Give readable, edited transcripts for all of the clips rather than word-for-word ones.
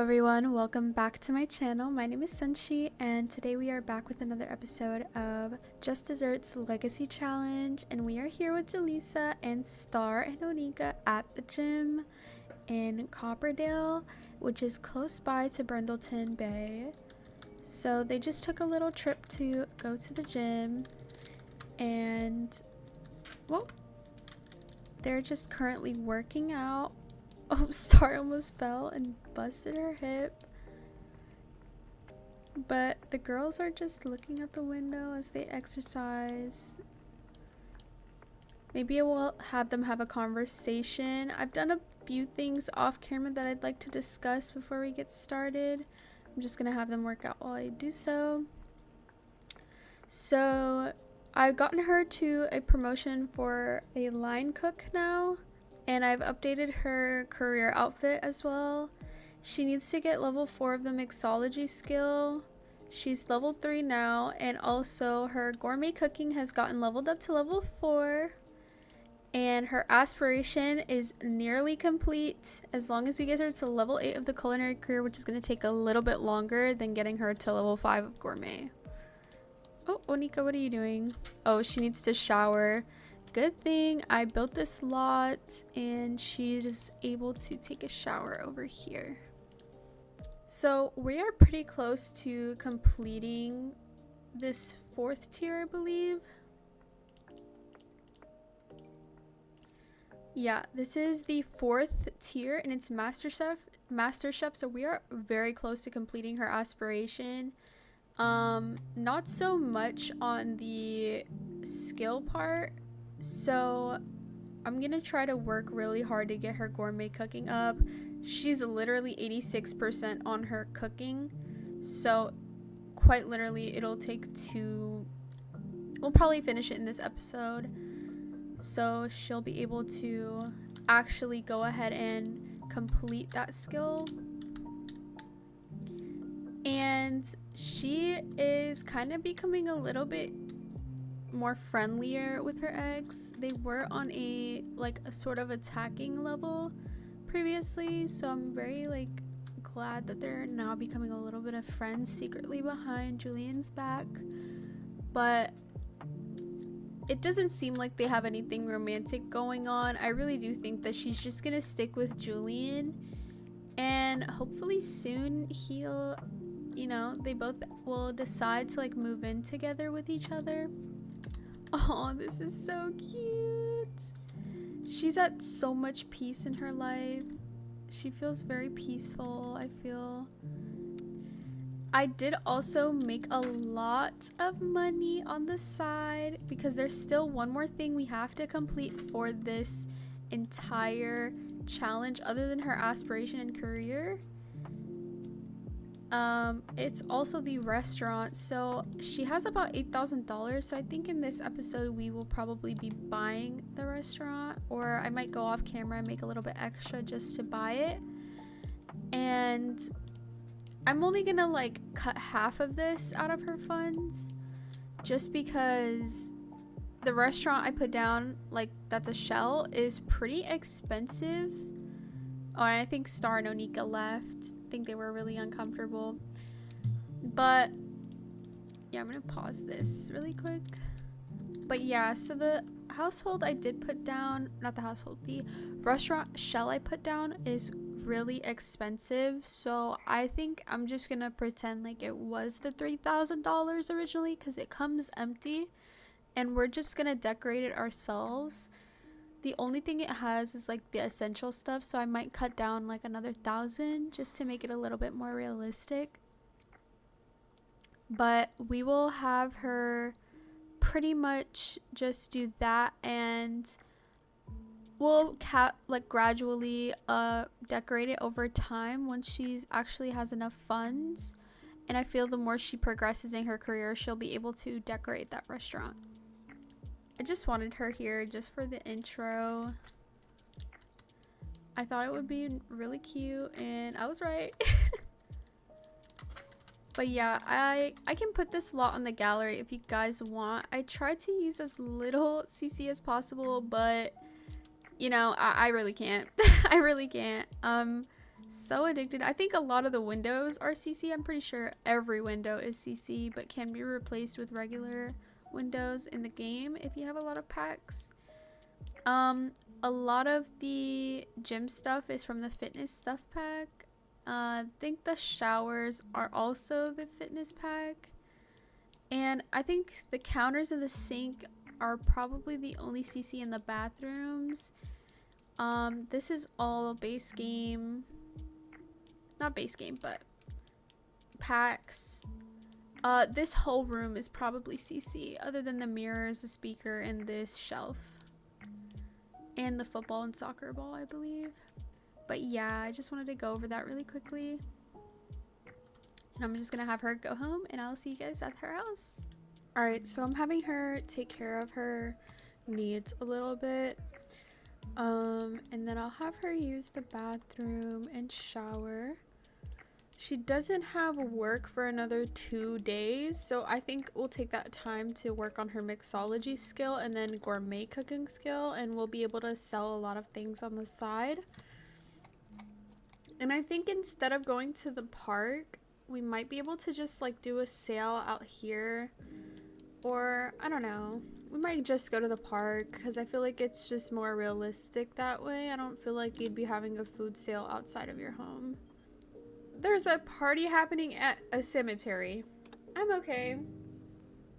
everyone, welcome back to my channel. My name is Sunshi and today we are back with another episode of Just Dessert's Legacy Challenge, and we are here with Jaleesa and Star and Onika at the gym in Copperdale, which is close by to Brindleton Bay. So they just took a little trip to go to the gym and well, they're just currently working out. Oh, Star almost fell and busted her hip. But the girls are just looking at the window as they exercise. Maybe I will have them have a conversation. I've done a few things off camera that I'd like to discuss before we get started. I'm just gonna have them work out while I do so. So I've gotten her to a promotion for a line cook now. And I've updated her career outfit as well. She needs to get level 4 of the mixology skill. She's level 3 now, and also her gourmet cooking has gotten leveled up to level 4. And her aspiration is nearly complete as long as we get her to level 8 of the culinary career, which is going to take a little bit longer than getting her to level 5 of gourmet. Oh, Onika, what are you doing? Oh, she needs to shower. Good thing I built this lot and she's able to take a shower over here. So we are pretty close to completing this 4th tier, I believe. Yeah, this is the 4th tier and it's Master Chef, so we are very close to completing her aspiration. Not so much on the skill part. So I'm gonna try to work really hard to get her gourmet cooking up. She's literally 86% on her cooking, so quite literally we'll probably finish it in this episode, so she'll be able to actually go ahead and complete that skill. And she is kind of becoming a little bit more friendlier with her eggs. They were on a sort of attacking level previously, so I'm very glad that they're now becoming a little bit of friends secretly behind Julian's back. But it doesn't seem like they have anything romantic going on. I really do think that she's just gonna stick with Julian, and hopefully soon they both will decide to move in together with each other. Oh, this is so cute. She's at so much peace in her life. She feels very peaceful, I feel. I did also make a lot of money on the side because there's still one more thing we have to complete for this entire challenge other than her aspiration and career. It's also the restaurant. So she has about $8,000, so I think in this episode we will probably be buying the restaurant, or I might go off camera and make a little bit extra just to buy it. And I'm only gonna cut half of this out of her funds just because the restaurant I put down, that's a shell, is pretty expensive. Oh, and I think Star and Onika left. I think they were really uncomfortable. But yeah, I'm gonna pause this really quick. But yeah, so the household I did put down, not the household, the restaurant shell I put down is really expensive. So I think I'm just gonna pretend like it was the $3,000 originally, because it comes empty and we're just gonna decorate it ourselves. The only thing it has is the essential stuff, so I might cut down another 1,000 just to make it a little bit more realistic. But we will have her pretty much just do that, and we'll gradually decorate it over time once she actually has enough funds. And I feel the more she progresses in her career, she'll be able to decorate that restaurant. I just wanted her here just for the intro. I thought it would be really cute, and I was right. But yeah, I can put this lot on the gallery if you guys want. I try to use as little CC as possible, but I really can't. I really can't. So addicted. I think a lot of the windows are CC. I'm pretty sure every window is CC, but can be replaced with regular windows in the game if you have a lot of packs. A lot of the gym stuff is from the fitness stuff pack. I think the showers are also the fitness pack. And I think the counters in the sink are probably the only CC in the bathrooms. This is all base game. Not base game, but packs. This whole room is probably CC, other than the mirrors, the speaker, and this shelf. And the football and soccer ball, I believe. But yeah, I just wanted to go over that really quickly. And I'm just gonna have her go home, and I'll see you guys at her house. Alright, so I'm having her take care of her needs a little bit. And then I'll have her use the bathroom and shower. She doesn't have work for another 2 days, so I think we'll take that time to work on her mixology skill and then gourmet cooking skill, and we'll be able to sell a lot of things on the side. And I think instead of going to the park, we might be able to just like do a sale out here, or I don't know, we might just go to the park because I feel like it's just more realistic that way. I don't feel like you'd be having a food sale outside of your home. There's a party happening at a cemetery. I'm okay.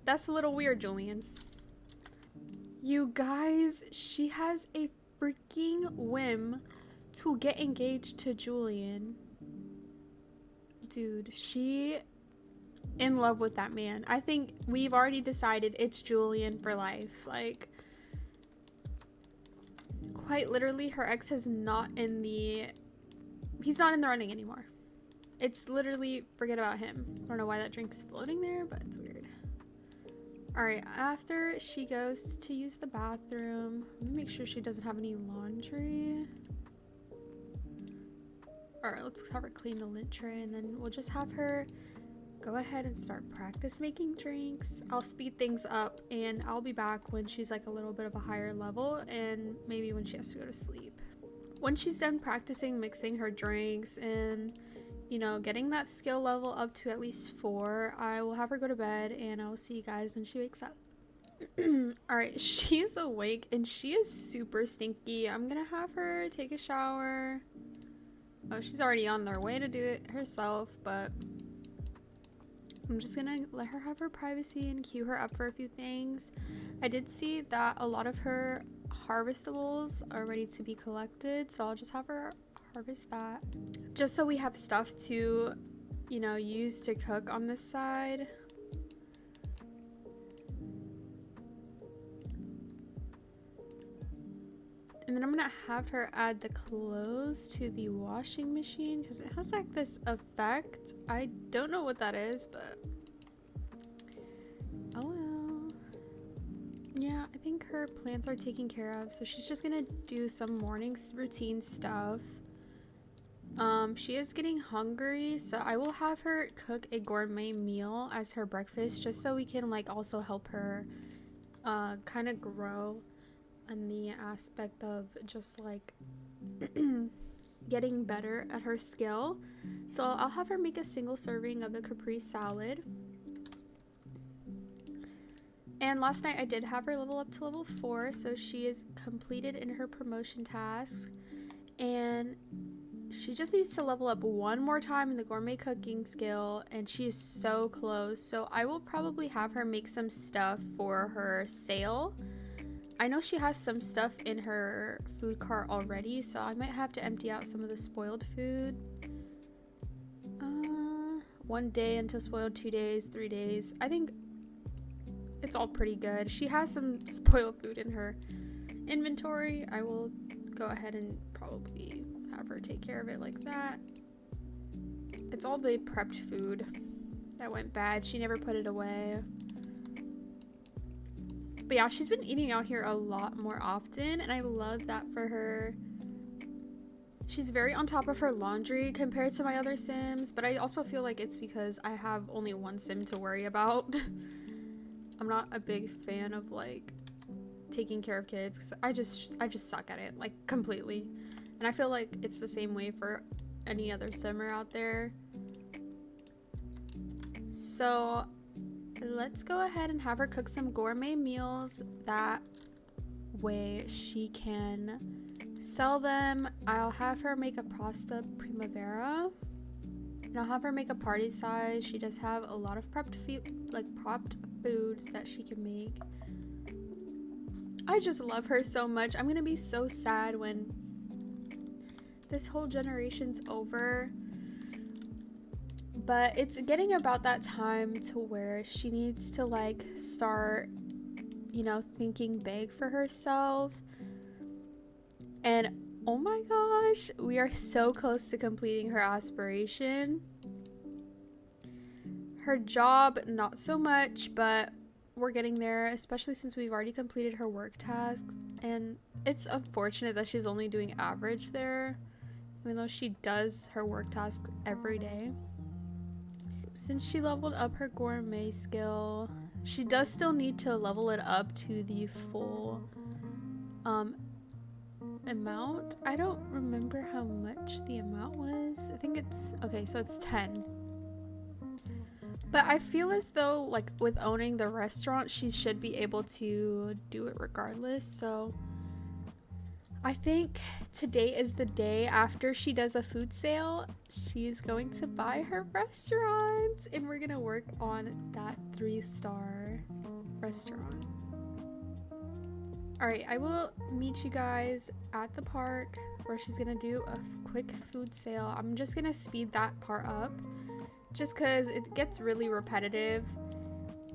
That's a little weird, Julian. You guys, she has a freaking whim to get engaged to Julian. Dude, she in love with that man. I think we've already decided it's Julian for life. Like, quite literally, her ex is not in the... He's not in the running anymore. It's literally, forget about him. I don't know why that drink's floating there, but it's weird. Alright, after she goes to use the bathroom, let me make sure she doesn't have any laundry. Alright, let's have her clean the lint tray, and then we'll just have her go ahead and start practice making drinks. I'll speed things up, and I'll be back when she's like a little bit of a higher level, and maybe when she has to go to sleep. When she's done practicing mixing her drinks and, you know, getting that skill level up to at least 4, I will have her go to bed, and I will see you guys when she wakes up. Alright, she's awake, and she is super stinky. I'm gonna have her take a shower. Oh, she's already on their way to do it herself, but I'm just gonna let her have her privacy and cue her up for a few things. I did see that a lot of her harvestables are ready to be collected, so I'll just have her harvest that. Just so we have stuff to, you know, use to cook on this side. And then I'm gonna have her add the clothes to the washing machine because it has like this effect. I don't know what that is, but oh well. Yeah, I think her plants are taken care of, so she's just gonna do some morning routine stuff. She is getting hungry, so I will have her cook a gourmet meal as her breakfast, just so we can like also help her kind of grow in the aspect of just like getting better at her skill. So I'll have her make a single serving of the Capri salad. And last night I did have her level up to level 4, so she is completed in her promotion task, and she just needs to level up one more time in the gourmet cooking skill, and she is so close. So I will probably have her make some stuff for her sale. I know she has some stuff in her food cart already, so I might have to empty out some of the spoiled food. 1 day until spoiled, 2 days, 3 days. I think it's all pretty good. She has some spoiled food in her inventory. I will go ahead and probably have her take care of it like that. It's all the prepped food that went bad. She never put it away. But yeah, she's been eating out here a lot more often, and I love that for her. She's very on top of her laundry compared to my other Sims, but I also feel like it's because I have only one Sim to worry about. I'm not a big fan of like taking care of kids because I just suck at it, like completely. And I feel like it's the same way for any other simmer out there. So let's go ahead and have her cook some gourmet meals. That way she can sell them. I'll have her make a pasta primavera, and I'll have her make a party size. She does have a lot of propped foods that she can make. I just love her so much. I'm gonna be so sad when this whole generation's over, but it's getting about that time to where she needs to like start, you know, thinking big for herself. And oh my gosh, we are so close to completing her aspiration. Her job, not so much, but we're getting there, especially since we've already completed her work tasks. And it's unfortunate that she's only doing average there, even though she does her work tasks every day. Since she leveled up her gourmet skill, she does still need to level it up to the full amount. I don't remember how much the amount was. I think it's okay, so it's 10. But I feel as though, like, with owning the restaurant, she should be able to do it regardless. So I think today is the day after she does a food sale. She's going to buy her restaurant, and we're gonna work on that 3-star restaurant. All right, I will meet you guys at the park where she's gonna do a quick food sale. I'm just gonna speed that part up just because it gets really repetitive.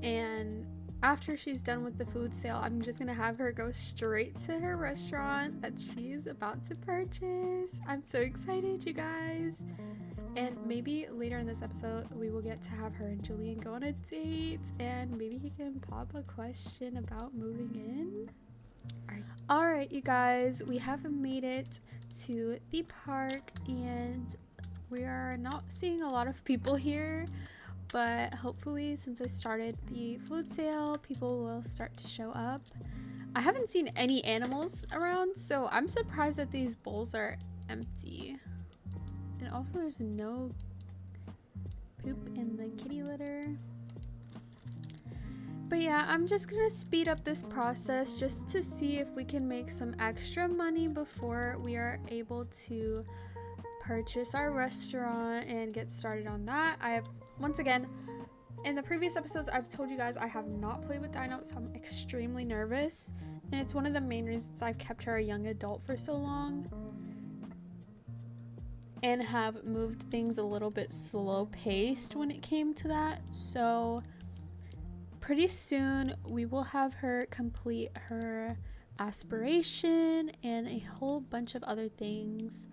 And after she's done with the food sale, I'm just gonna have her go straight to her restaurant that she's about to purchase. I'm so excited, you guys. And maybe later in this episode, we will get to have her and Julian go on a date, and maybe he can pop a question about moving in. All right, you guys, we have made it to the park, and we are not seeing a lot of people here, but hopefully since I started the food sale, people will start to show up. I haven't seen any animals around, so I'm surprised that these bowls are empty. And also there's no poop in the kitty litter. But yeah, I'm just gonna speed up this process just to see if we can make some extra money before we are able to purchase our restaurant and get started on that. I have, once again, in the previous episodes, I've told you guys I have not played with Dino, so I'm extremely nervous. And it's one of the main reasons I've kept her a young adult for so long and have moved things a little bit slow paced when it came to that. So pretty soon we will have her complete her aspiration and a whole bunch of other things.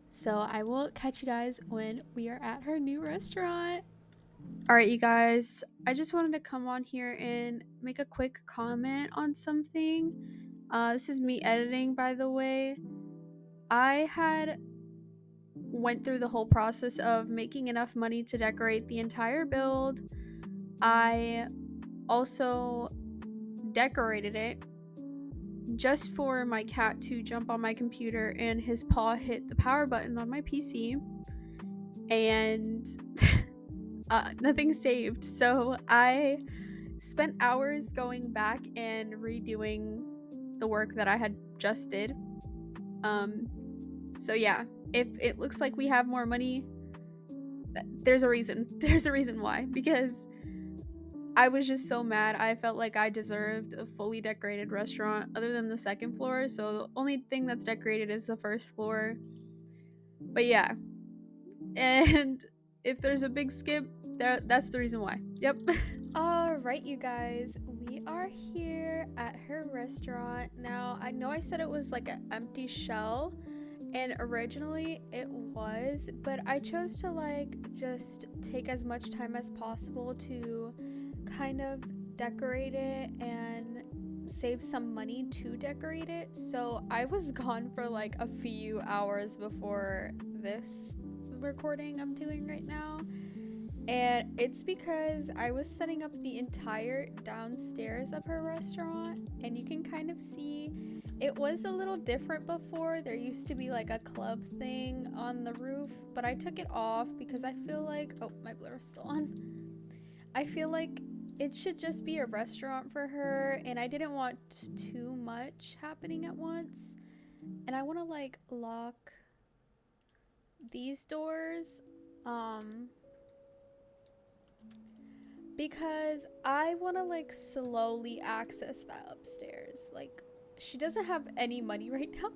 So I will catch you guys when we are at her new restaurant. Alright, you guys, I just wanted to come on here and make a quick comment on something. This is me editing, by the way. I had went through the whole process of making enough money to decorate the entire build. I also decorated it just for my cat to jump on my computer and his paw hit the power button on my PC, and nothing saved. So I spent hours going back and redoing the work that I had just did. So yeah, if it looks like we have more money, there's a reason. There's a reason why, because I was just so mad. I felt like I deserved a fully decorated restaurant other than the second floor. So the only thing that's decorated is the first floor. But yeah. And if there's a big skip, that's the reason why. Yep. Alright, you guys. We are here at her restaurant. Now, I know I said it was like an empty shell, and originally it was, but I chose to like just take as much time as possible to kind of decorate it and save some money to decorate it. So I was gone for like a few hours before this recording I'm doing right now, and it's because I was setting up the entire downstairs of her restaurant, and you can kind of see It was a little different before. There used to be like a club thing on the roof, but I took it off because I feel like, oh, my blur is still on. I feel like it should just be a restaurant for her, and I didn't want too much happening at once. And I want to like lock these doors because I want to like slowly access that upstairs. Like, she doesn't have any money right now.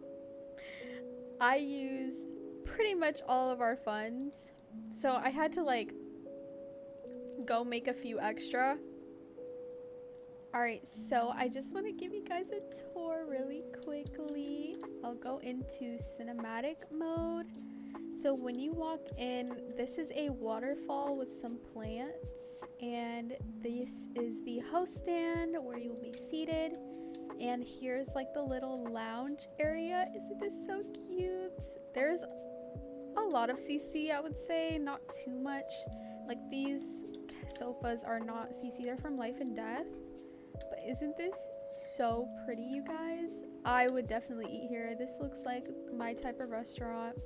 I used pretty much all of our funds, so I had to like go make a few extra. Alright, so I just want to give you guys a tour really quickly. I'll go into cinematic mode. So when you walk in, this is a waterfall with some plants, and this is the host stand where you'll be seated. And here's like the little lounge area. Isn't this so cute? There's a lot of CC, I would say, not too much. Like, these sofas are not CC, they're from Life and Death. But isn't this so pretty, you guys? I would definitely eat here. This looks like my type of restaurant.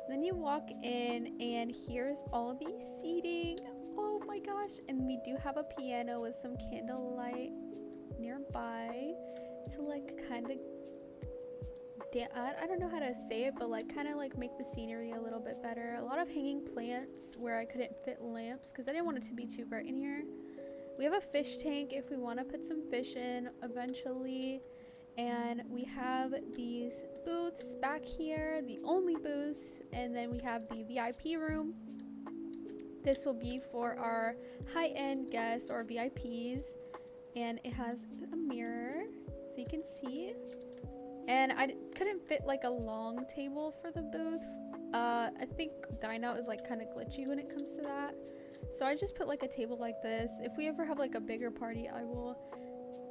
Then you walk in and here's all the seating. Oh my gosh. And we do have a piano with some candlelight nearby to like kind of I don't know how to say it, but like kind of like make the scenery a little bit better. A lot of hanging plants where I couldn't fit lamps because I didn't want it to be too bright in here. We have a fish tank if we want to put some fish in eventually. And we have these booths back here, the only booths, and then we have the VIP room. This will be for our high-end guests or VIPs, and it has a mirror so you can see. And I couldn't fit like a long table for the booth. I think Dino is like kind of glitchy when it comes to that, so I just put like a table like this. If we ever have like a bigger party, I will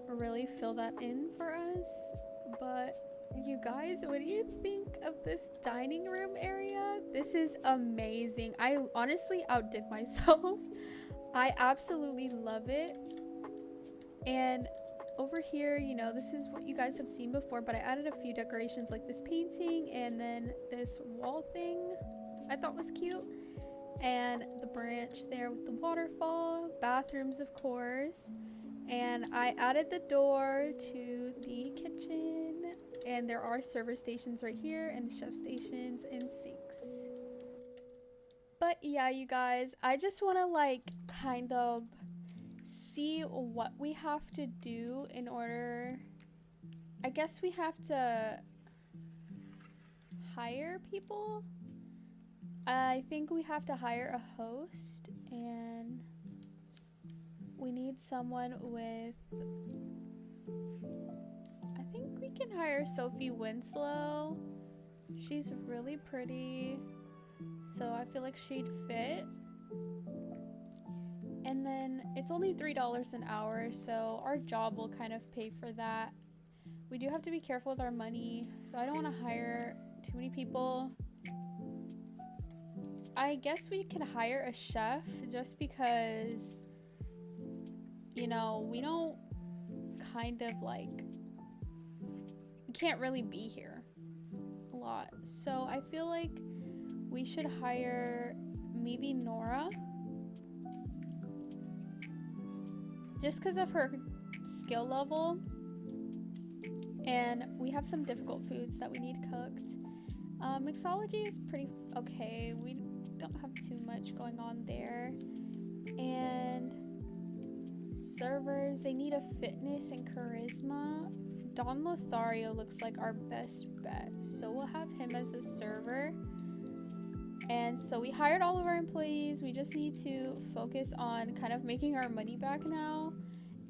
really fill that in for us. But you guys, what do you think of this dining room area? This is amazing. I honestly outdid myself. I absolutely love it. And over here, you know, this is what you guys have seen before, but I added a few decorations like this painting and then this wall thing I thought was cute, and the branch there with the waterfall, bathrooms of course. And I added the door to the kitchen, and there are server stations right here and chef stations and sinks. But yeah, you guys, I just want to like kind of see what we have to do in order. I guess we have to hire people. I think we have to hire a host, and we need someone with, I think we can hire Sophie Winslow. She's really pretty, so I feel like she'd fit. And then it's only $3 an hour, so our job will kind of pay for that. We do have to be careful with our money, so I don't want to hire too many people. I guess we could hire a chef just because, you know, we don't kind of like, we can't really be here a lot. So I feel like we should hire maybe Nora, just because of her skill level. And we have some difficult foods that we need cooked. Mixology is pretty okay. We don't have too much going on there. And servers, they need a fitness and charisma. Don Lothario looks like our best bet, so we'll have him as a server. And so we hired all of our employees. We just need to focus on kind of making our money back now,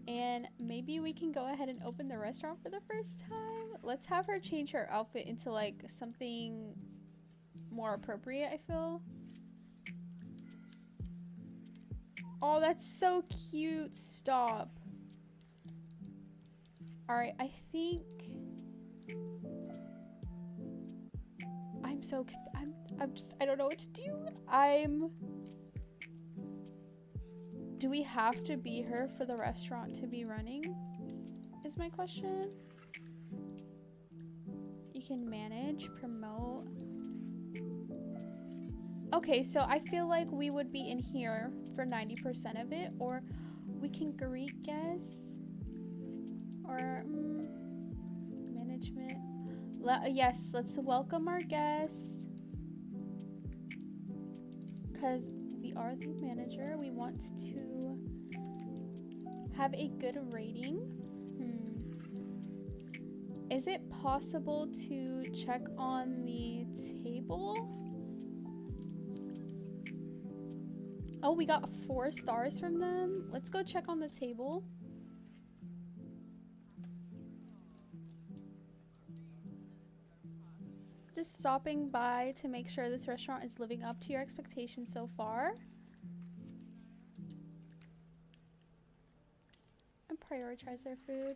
and maybe we can go ahead and open the restaurant for the first time. Let's have her change her outfit into like something more appropriate, I feel. Oh, that's so cute. Stop. Alright, I think I don't know what to do. Do we have to be her for the restaurant to be running? Is my question. You can manage, promote. Okay, so I feel like we would be in here for 90% of it, or we can greet guests, or management. Yes, let's welcome our guests, because we are the manager. We want to have a good rating. Is it possible to check on the table? Oh, we got 4 stars from them. Let's go check on the table. Just stopping by to make sure this restaurant is living up to your expectations so far. And prioritize their food.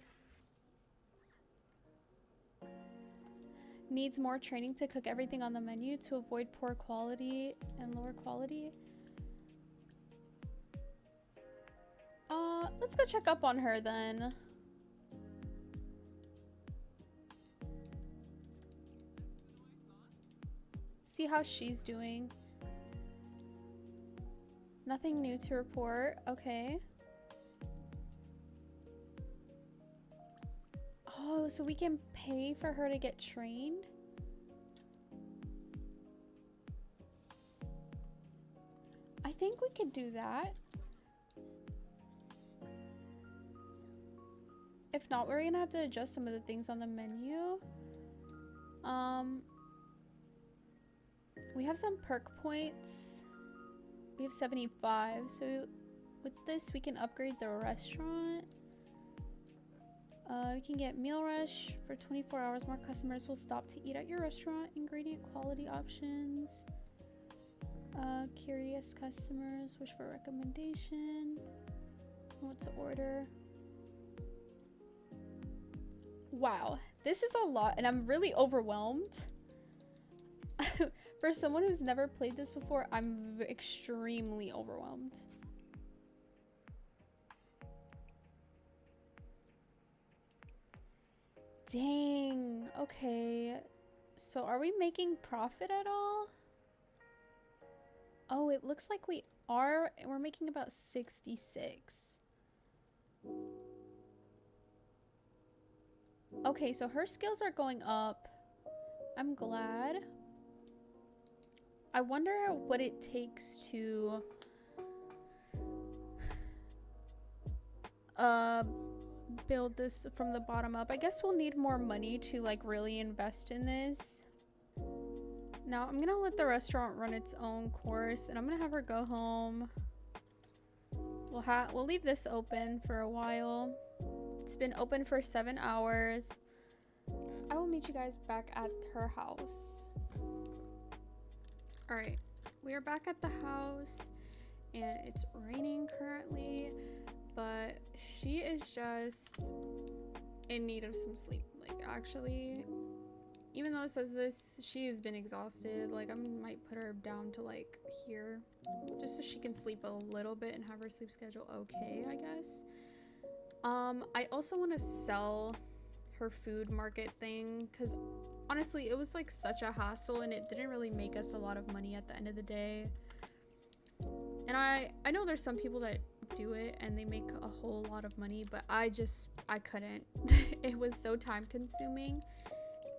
Needs more training to cook everything on the menu to avoid poor quality and lower quality. Let's go check up on her then. See how she's doing. Nothing new to report. Okay. Oh, so we can pay for her to get trained? I think we could do that. If not, we're gonna have to adjust some of the things on the menu. We have some perk points. We have 75, so with this we can upgrade the restaurant. We can get meal rush for 24 hours. More customers will stop to eat at your restaurant. Ingredient quality options. Curious customers wish for a recommendation. What to order. Wow, this is a lot and I'm really overwhelmed. For someone who's never played this before, I'm extremely overwhelmed. Dang, okay. So are we making profit at all? Oh, it looks like we are. We're making about 66. Okay, so her skills are going up. I'm glad. I wonder what it takes to build this from the bottom up. I guess we'll need more money to like really invest in this. Now I'm gonna let the restaurant run its own course and I'm gonna have her go home. We'll leave this open for a while. It's been open for 7 hours. I will meet you guys back at her house. All right, we are back at the house and it's raining currently, but she is just in need of some sleep. Like, actually, even though it says this, she has been exhausted. Like, I might put her down to like here just so she can sleep a little bit and have her sleep schedule okay, I guess. I also want to sell her food market thing because honestly it was like such a hassle and it didn't really make us a lot of money at the end of the day. And I know there's some people that do it and they make a whole lot of money, but I couldn't. It was so time consuming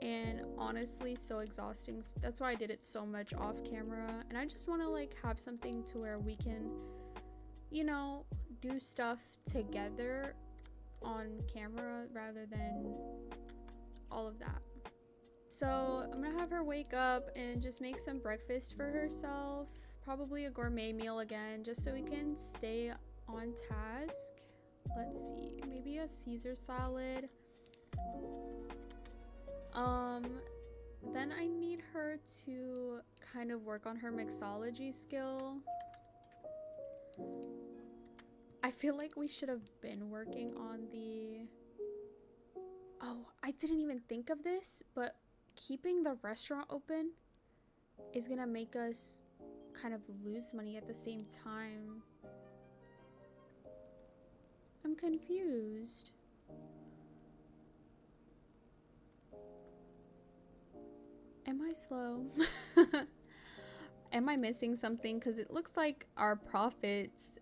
and honestly so exhausting. That's why I did it so much off camera, and I just want to like have something to where we can, you know, do stuff together on camera rather than all of that. So I'm gonna have her wake up and just make some breakfast for herself, probably a gourmet meal again, just so we can stay on task. Let's see, maybe a Caesar salad. Then I need her to kind of work on her mixology skill. I feel like we should have been working on the... Oh, I didn't even think of this, but keeping the restaurant open is gonna make us kind of lose money at the same time. I'm confused. Am I slow? Am I missing something? Because it looks like our profits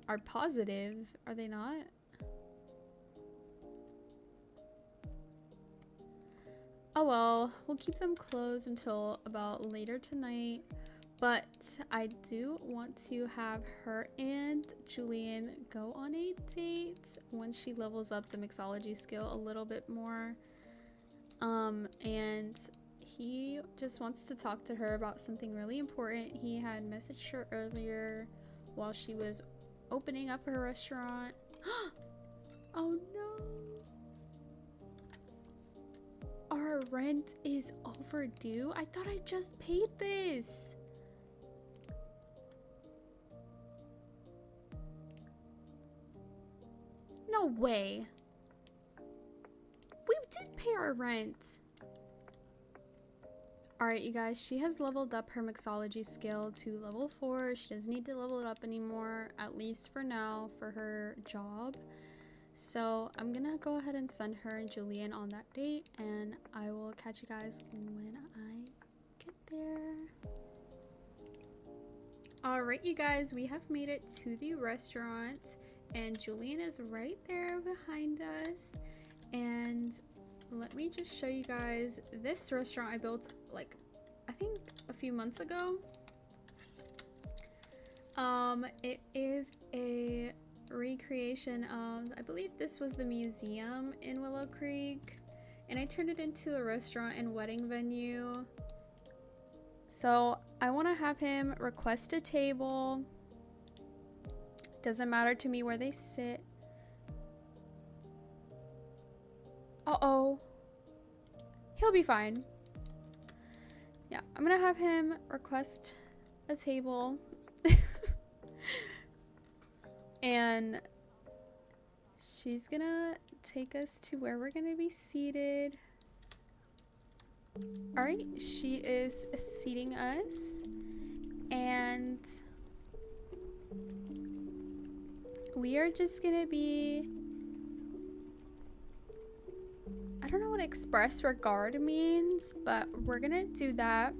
are positive. Are they not? Oh well, we'll keep them closed until about later tonight. But I do want to have her and Julian go on a date once she levels up the mixology skill a little bit more. And he just wants to talk to her about something really important. He had messaged her earlier while she was opening up her restaurant. Oh no! Our rent is overdue? I thought I just paid this! No way! We did pay our rent! Alright, you guys, she has leveled up her mixology skill to level 4. She doesn't need to level it up anymore, at least for now, for her job. So I'm gonna go ahead and send her and Julian on that date, and I will catch you guys when I get there. Alright, you guys, we have made it to the restaurant, and Julian is right there behind us. And let me just show you guys this restaurant I built, like, I think a few months ago. It is a recreation of, I believe this was the museum in Willow Creek, and I turned it into a restaurant and wedding venue. So I want to have him request a table. Doesn't matter to me where they sit. Uh-oh. He'll be fine. Yeah, I'm gonna have him request a table. And she's gonna take us to where we're gonna be seated. Alright, she is seating us. And we are just gonna be... I don't know what express regard means, but we're gonna do that.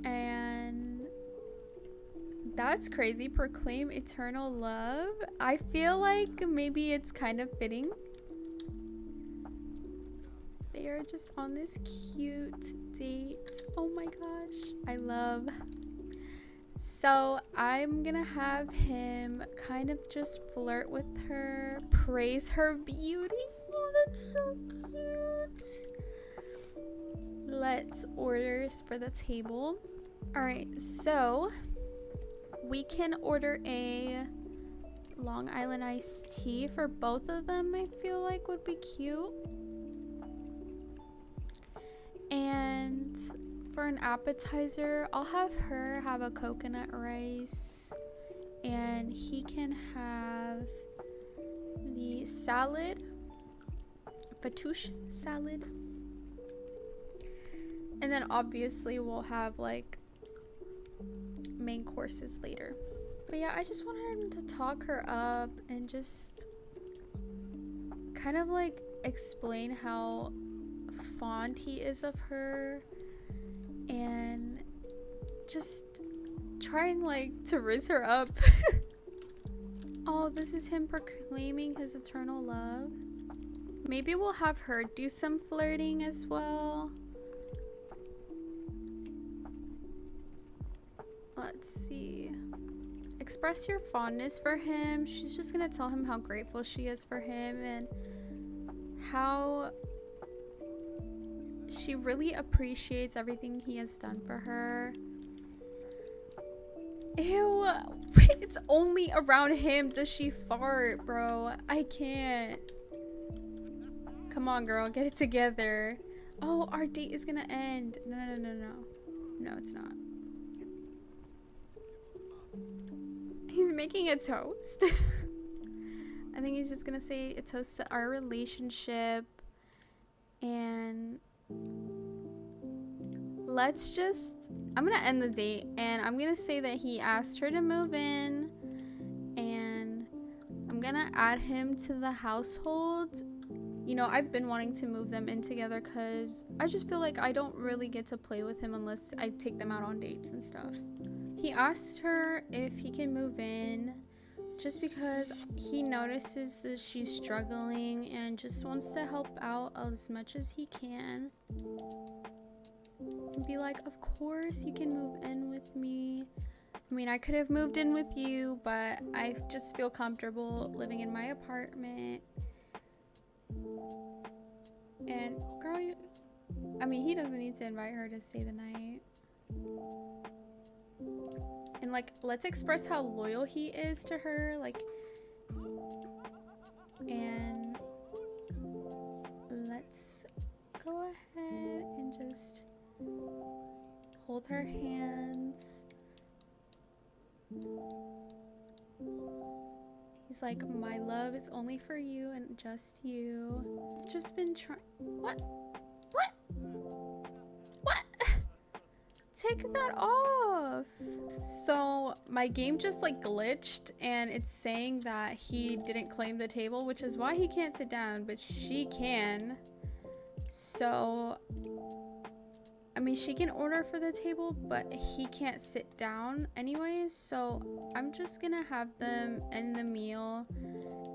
And that's crazy. Proclaim eternal love. I feel like maybe it's kind of fitting. They are just on this cute date. Oh my gosh, I love. So I'm gonna have him kind of just flirt with her, praise her beauty. Oh, that's so cute. Let's order for the table. All right, so we can order a Long Island iced tea for both of them. I feel like would be cute. And for an appetizer, I'll have her have a coconut rice, and he can have the salad, fatouche salad. And then obviously we'll have like main courses later. But yeah, I just wanted him to talk her up and just kind of like explain how fond he is of her, and just trying like to raise her up. Oh, this is him proclaiming his eternal love. Maybe we'll have her do some flirting as well. Let's see. Express your fondness for him. She's just gonna tell him how grateful she is for him and how she really appreciates everything he has done for her. Ew, it's only around him does she fart, bro. I can't. Come on, girl, get it together. Oh, our date is gonna end. No. No, it's not. He's making a toast. I think he's just gonna say a toast to our relationship. And let's just, I'm gonna end the date, and I'm gonna say that he asked her to move in, and I'm gonna add him to the household, you know, I've been wanting to move them in together because I just feel like I don't really get to play with him unless I take them out on dates and stuff. He asks her if he can move in just because he notices that she's struggling and just wants to help out as much as he can. And be like, of course you can move in with me. I mean, I could have moved in with you, but I just feel comfortable living in my apartment. And girl, I mean, he doesn't need to invite her to stay the night. And like, let's express how loyal he is to her, like, and let's go ahead and just hold her hands. He's like, my love is only for you and just you. I've just been trying. What? Take that off. So my game just like glitched and it's saying that he didn't claim the table, which is why he can't sit down, but she can. So I mean, she can order for the table, but he can't sit down anyways. So I'm just gonna have them end the meal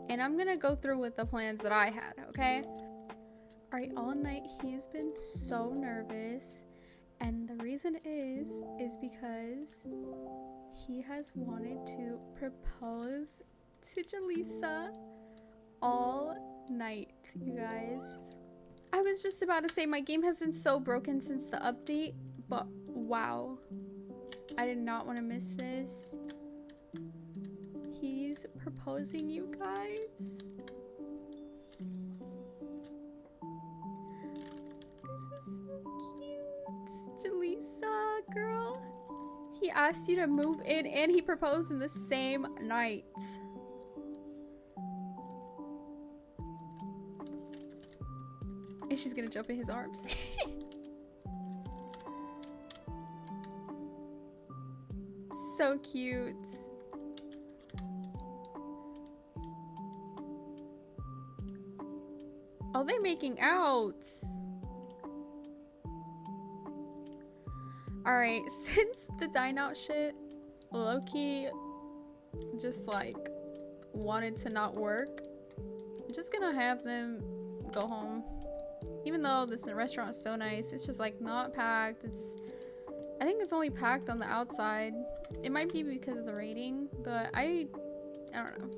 and I'm gonna go through with the plans that I had, okay? All right, all night he's been so nervous. And the reason is because he has wanted to propose to Jaleesa all night, you guys. I was just about to say my game has been so broken since the update, but wow. I did not want to miss this. He's proposing, you guys. This is so cute. Jaleesa, girl. He asked you to move in and he proposed in the same night. And she's gonna jump in his arms. So cute. Oh, they're making out. Alright, since the dine out shit low-key just like wanted to not work, I'm just gonna have them go home. Even though this restaurant is so nice, it's just like not packed. I think it's only packed on the outside. It might be because of the rating, but I don't know.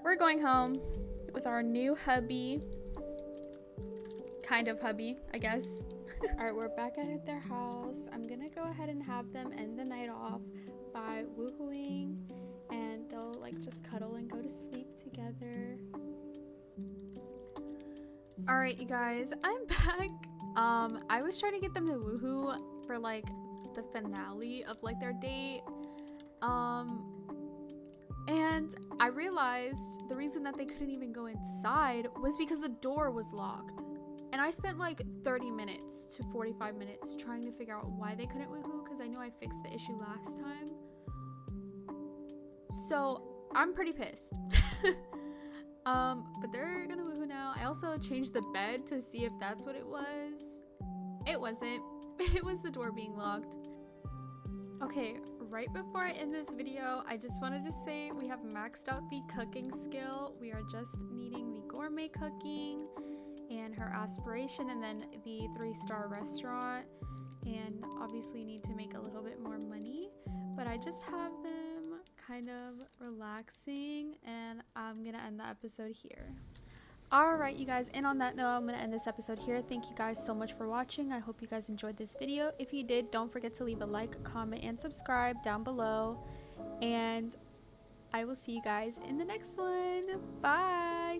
We're going home with our new hubby. Kind of hubby, I guess. Alright, we're back at their house. I'm gonna go ahead and have them end the night off by woohooing, and they'll like just cuddle and go to sleep together. Alright, you guys, I'm back. I was trying to get them to woohoo for like the finale of like their date. And I realized the reason that they couldn't even go inside was because the door was locked. And I spent like 30 minutes to 45 minutes trying to figure out why they couldn't woohoo, because I knew I fixed the issue last time. So I'm pretty pissed. But they're gonna woohoo now. I also changed the bed to see if that's what it was. It wasn't. It was the door being locked. Okay, right before I end this video, I just wanted to say we have maxed out the cooking skill. We are just needing the gourmet cooking and her aspiration, and then the 3-star restaurant, and obviously need to make a little bit more money, but I just have them kind of relaxing, and I'm gonna end the episode here. Alright, you guys, and on that note, I'm gonna end this episode here. Thank you guys so much for watching. I hope you guys enjoyed this video. If you did, don't forget to leave a like, comment, and subscribe down below, and I will see you guys in the next one. Bye.